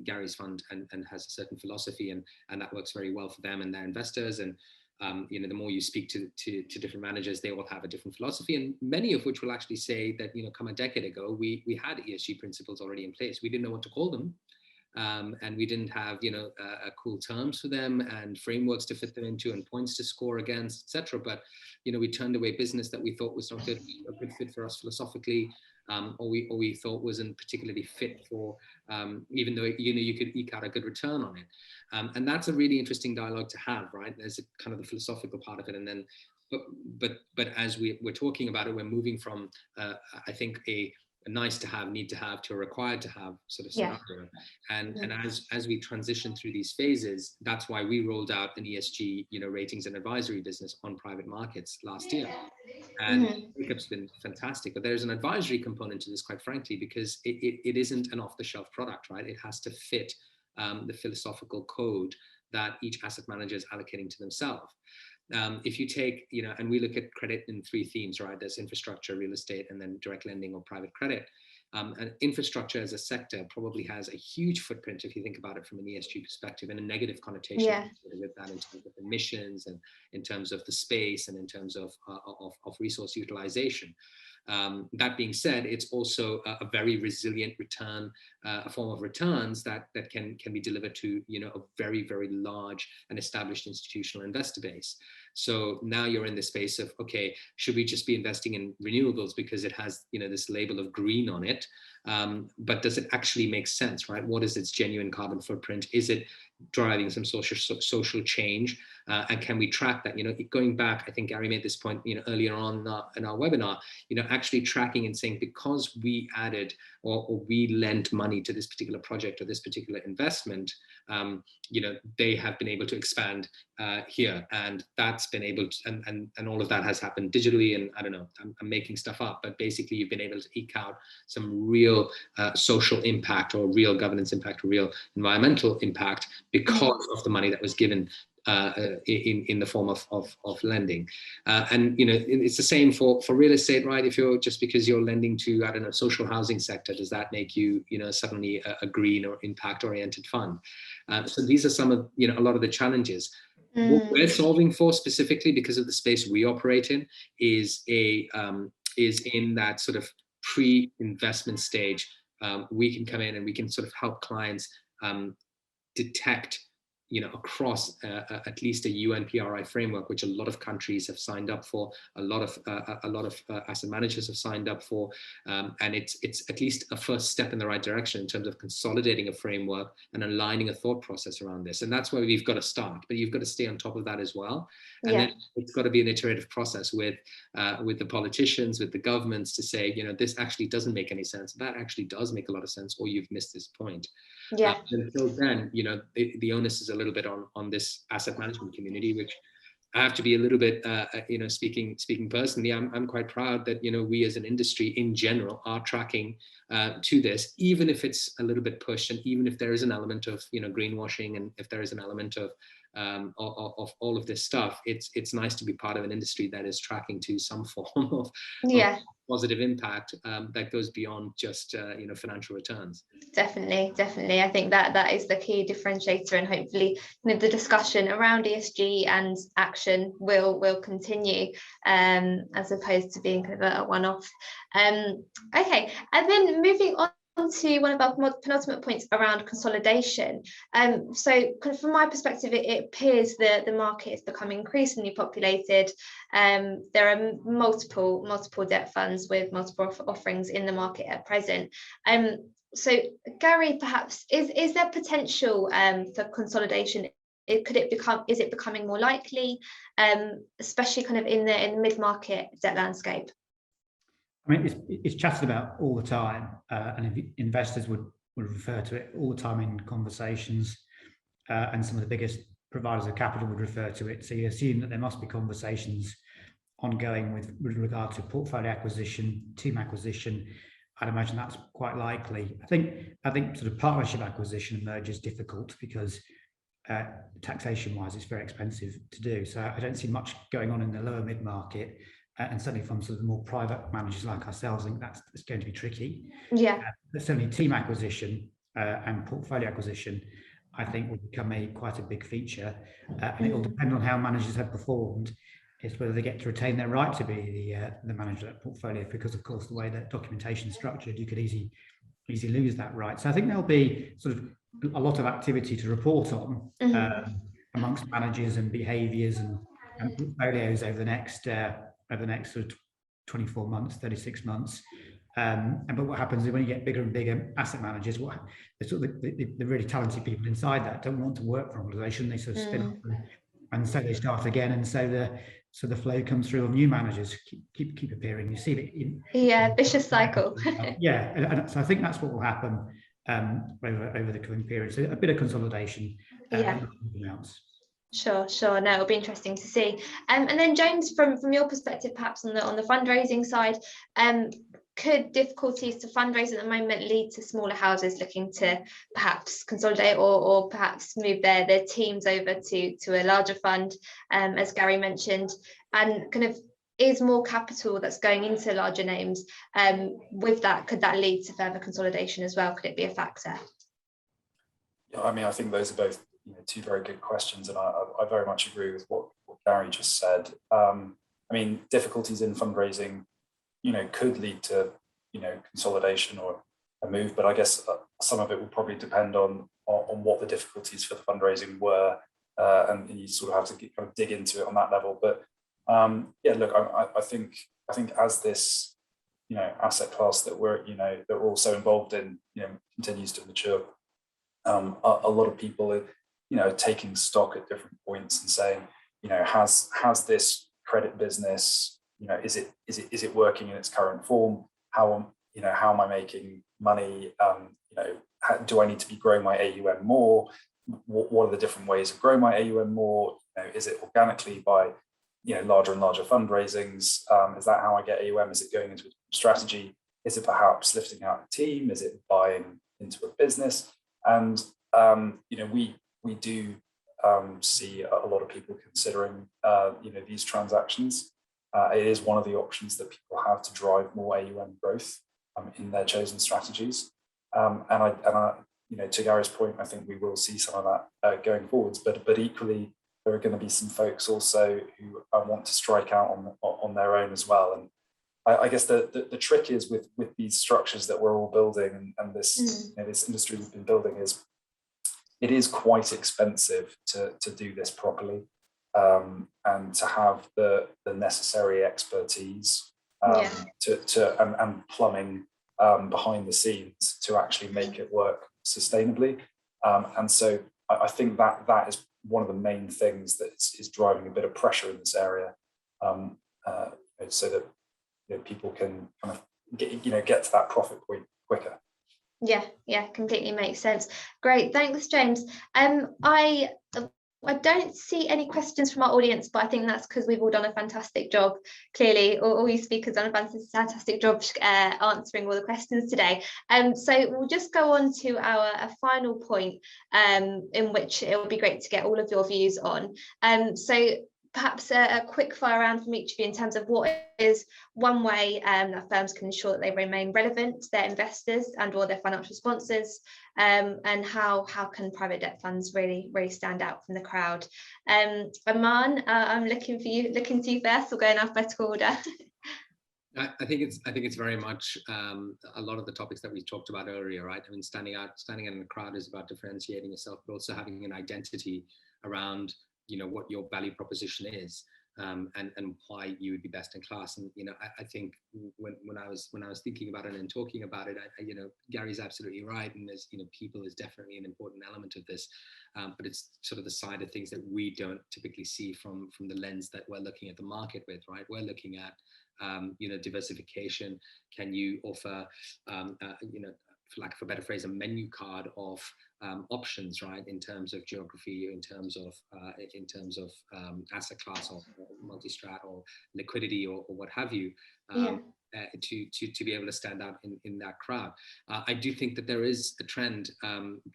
Gary's fund and has a certain philosophy, and that works very well for them and their investors. And the more you speak to different managers, they all have a different philosophy, and many of which will actually say that come a decade ago, we had ESG principles already in place. We didn't know what to call them. And we didn't have, cool terms for them and frameworks to fit them into and points to score against, etc. But, we turned away business that we thought was not a good fit for us philosophically, or we thought wasn't particularly fit for, even though, you could eke out a good return on it. And that's a really interesting dialogue to have, right? There's a kind of the philosophical part of it. And then, but as we're talking about it, we're moving from, I think, a nice to have, need to have, to a required to have sort of scenario. And as we transition through these phases, that's why we rolled out an ESG, ratings and advisory business on private markets last year. And take-up's been fantastic. But there's an advisory component to this, quite frankly, because it isn't an off-the-shelf product, right? It has to fit the philosophical code that each asset manager is allocating to themselves. If you take, and we look at credit in three themes, right? There's infrastructure, real estate, and then direct lending or private credit. And infrastructure as a sector probably has a huge footprint, if you think about it from an ESG perspective, and a negative connotation with that in terms of emissions and in terms of the space and in terms of resource utilization. That being said, it's also a very resilient return, a form of returns that can be delivered to a very, very large and established institutional investor base. So now you're in the space of, okay, should we just be investing in renewables because it has this label of green on it? But does it actually make sense, right? What is its genuine carbon footprint? Is it driving some social change? And can we track that? Going back, I think Gary made this point, earlier on in our webinar, actually tracking and saying, because we added or we lent money to this particular project or this particular investment, they have been able to expand here, and that's been able to, and all of that has happened digitally. And I don't know, I'm making stuff up, but basically you've been able to eke out some real social impact or real governance impact or real environmental impact because of the money that was given in the form of lending. And it's the same for real estate, right? If you're, just because you're lending to, I don't know, social housing sector, does that make you suddenly a green or impact oriented fund? So these are some of a lot of the challenges. What we're solving for specifically, because of the space we operate in, is in that sort of pre-investment stage. We can come in and we can sort of help clients detect across at least a UNPRI framework, which a lot of countries have signed up for, a lot of asset managers have signed up for, and it's at least a first step in the right direction in terms of consolidating a framework and aligning a thought process around this. And that's where we've got to start, but you've got to stay on top of that as well. And then it's got to be an iterative process with the politicians, with the governments, to say, this actually doesn't make any sense. That actually does make a lot of sense, or you've missed this point. Until then, the onus is a little bit on this asset management community, which I have to be a little bit, speaking personally, I'm quite proud that, we as an industry in general are tracking to this, even if it's a little bit pushed, and even if there is an element of, greenwashing, and if there is an element of all of this stuff, it's nice to be part of an industry that is tracking to some form of positive impact that goes beyond just financial returns. Definitely. I think that is the key differentiator, and hopefully the discussion around ESG and action will continue, as opposed to being kind of a one-off. Okay, and then moving on to one of our penultimate points around consolidation. So kind of from my perspective, it appears that the market is becoming increasingly populated. There are multiple debt funds with multiple offerings in the market at present. So Gary, perhaps is there potential for consolidation? Is it becoming more likely, especially kind of in the mid-market debt landscape? I mean, it's chatted about all the time, and investors would refer to it all the time in conversations, and some of the biggest providers of capital would refer to it. So you assume that there must be conversations ongoing with regard to portfolio acquisition, team acquisition. I'd imagine that's quite likely. I think sort of partnership acquisition and merger is difficult because taxation-wise, it's very expensive to do. So I don't see much going on in the lower mid-market. And certainly from sort of the more private managers like ourselves, I think it's going to be tricky. But certainly team acquisition and portfolio acquisition, I think, will become quite a big feature. And it will depend on how managers have performed, is whether they get to retain their right to be the manager of that portfolio, because of course the way that documentation is structured, you could easily lose that right. So I think there'll be sort of a lot of activity to report on amongst managers and behaviours and portfolios over the next sort of 24 months, 36 months. But what happens is when you get bigger and bigger asset managers, the really talented people inside that don't want to work for an organisation. They sort of spin off and so they start again, and so the flow comes through of new managers keep appearing. You see that vicious cycle. And so I think that's what will happen over the coming period. So a bit of consolidation. Nothing else. Sure. No, it'll be interesting to see. And then James, from your perspective, perhaps on the fundraising side, could difficulties to fundraise at the moment lead to smaller houses looking to perhaps consolidate or perhaps move their teams over to a larger fund, as Gary mentioned, and kind of is more capital that's going into larger names? With that, could that lead to further consolidation as well? Could it be a factor? Yeah, I mean, I think those are both two very good questions, and I very much agree with what Gary just said. I mean, difficulties in fundraising could lead to, consolidation or a move. But I guess some of it will probably depend on what the difficulties for the fundraising were, and you sort of have to kind of dig into it on that level. But yeah, look, I think as this, asset class that we're also involved in, continues to mature, a lot of people are, taking stock at different points and saying, has this credit business, is it working in its current form? How am I making money? Do I need to be growing my AUM more? What are the different ways of growing my AUM more? Is it organically by larger and larger fundraisings? Is that how I get AUM? Is it going into a strategy? Is it perhaps lifting out a team? Is it buying into a business? And we do see a lot of people considering these transactions. It is one of the options that people have to drive more AUM growth in their chosen strategies. And I to Gary's point, I think we will see some of that going forwards. But equally, there are going to be some folks also who want to strike out on their own as well. And I guess the trick is with these structures that we're all building, and this this industry we've been building, is it is quite expensive to do this properly, and to have the necessary expertise and plumbing behind the scenes to actually make it work sustainably. And so I think that is one of the main things that is driving a bit of pressure in this area, so that people can kind of get to that profit point quicker. Yeah, completely makes sense. Great, thanks, James. I don't see any questions from our audience, but I think that's because we've all done a fantastic job. Clearly, all you speakers done a fantastic job answering all the questions today. So we'll just go on to our final point, in which it will be great to get all of your views on. So perhaps a quick fire round from each of you in terms of what is one way that firms can ensure that they remain relevant to their investors and or their financial sponsors, and how can private debt funds really stand out from the crowd. Aman, I'm looking to you first. We'll go in alphabetical order. I think it's very much a lot of the topics that we talked about earlier, right? I mean, standing out in the crowd is about differentiating yourself, but also having an identity around what your value proposition is, and why you would be best in class. And I think when I was thinking about it and talking about it, Gary's absolutely right, and there's people is definitely an important element of this, but it's sort of the side of things that we don't typically see from the lens that we're looking at the market with, right? We're looking at diversification. Can you offer for lack of a better phrase, a menu card of options, right, in terms of geography, in terms of asset class or multi-strat or liquidity or what have you, to be able to stand out in that crowd. I do think that there is a trend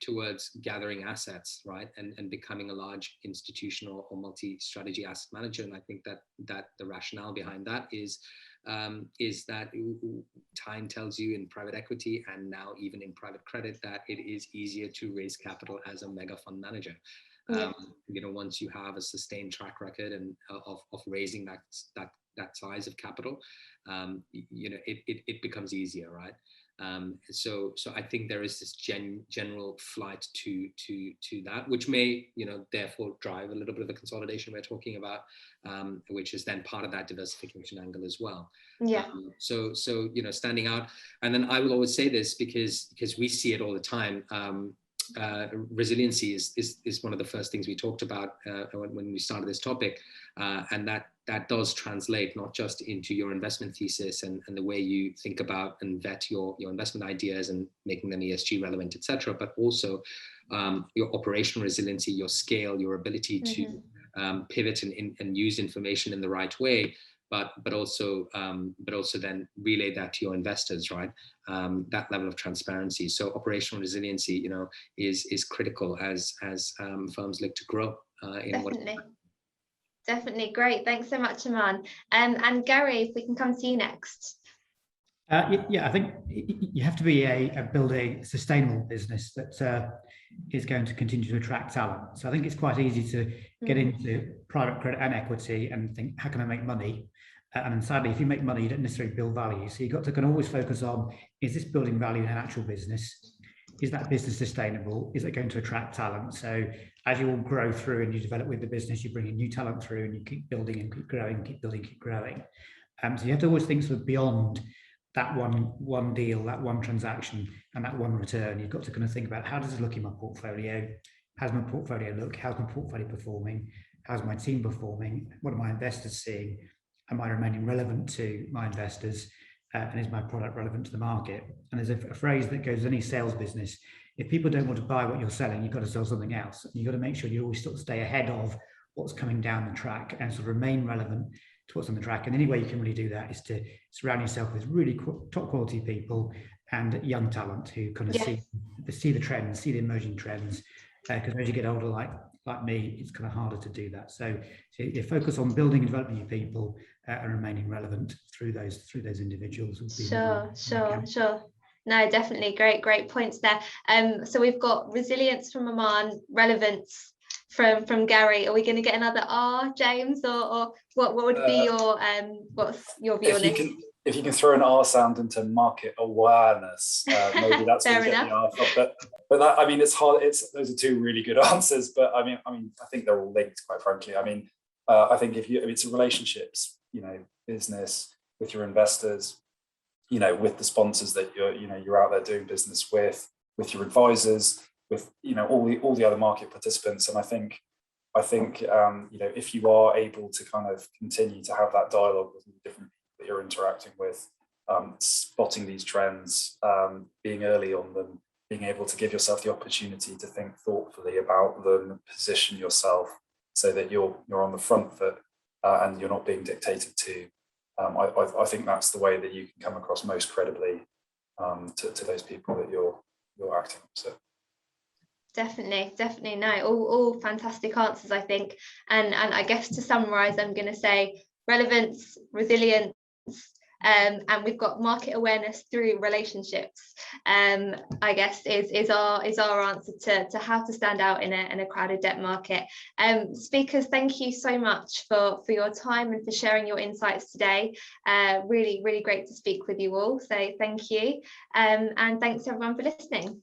towards gathering assets, right, and becoming a large institutional or multi-strategy asset manager. And I think that the rationale behind that is that time tells you in private equity and now even in private credit that it is easier to raise capital as a mega fund manager. Once you have a sustained track record and of raising that size of capital, it becomes easier, right? So I think there is this general flight to that, which may therefore drive a little bit of the consolidation we're talking about, which is then part of that diversification angle as well. So standing out. And then I will always say this because we see it all the time. Resiliency is one of the first things we talked about when we started this topic, and that does translate not just into your investment thesis and the way you think about and vet your investment ideas and making them ESG relevant, etc., but also your operational resiliency, your scale, your ability to pivot and use information in the right way, but also then relay that to your investors, right? That level of transparency. So operational resiliency, is critical as firms look to grow. Definitely. Great. Thanks so much, Aman. And Gary, if we can come to you next. I think you have to be build a sustainable business that is going to continue to attract talent. So I think it's quite easy to get into private credit and equity and think, how can I make money? And then sadly, if you make money, you don't necessarily build value. So you've got to kind of always focus on, is this building value in an actual business? Is that business sustainable? Is it going to attract talent? So as you all grow through and you develop with the business, you bring in new talent through and you keep building and keep growing, keep building, keep growing. So you have to always think sort of beyond that one deal, that one transaction, and that one return. You've got to kind of think about, how does it look in my portfolio? How's my portfolio look? How's my portfolio performing? How's my team performing? What are my investors seeing? Am I remaining relevant to my investors? And is my product relevant to the market? And there's a phrase that goes, any sales business, if people don't want to buy what you're selling, you've got to sell something else. You've got to make sure you always sort of stay ahead of what's coming down the track and sort of remain relevant to what's on the track. And the only way you can really do that is to surround yourself with really top quality people and young talent who kind of see the trends, see the emerging trends. Because as you get older, like me, it's kind of harder to do that. So you focus on building and developing your people and remaining relevant through those individuals. Sure. No, definitely great points there. So we've got resilience from Aman, relevance from Gary. Are we going to get another R, James, or what would be your what's your view on this? If you can throw an R sound into market awareness, maybe that's where you get the R from. But that, I mean, it's hard. Those are two really good answers. But I mean, I think they're all linked, quite frankly. I mean, I think if it's relationships, business with your investors, with the sponsors that you're out there doing business with your advisors, with all the other market participants. And I think if you are able to kind of continue to have that dialogue with the different people that you're interacting with, spotting these trends, being early on them, being able to give yourself the opportunity to think thoughtfully about them, position yourself so that you're on the front foot and you're not being dictated to. I think that's the way that you can come across most credibly to those people that you're acting with. So. Definitely. No, all fantastic answers, I think. And I guess to summarize, I'm going to say relevance, resilience, and we've got market awareness through relationships. I guess is our answer to how to stand out in a crowded debt market. Speakers, thank you so much for your time and for sharing your insights today. Really great to speak with you all. So thank you, and thanks everyone for listening.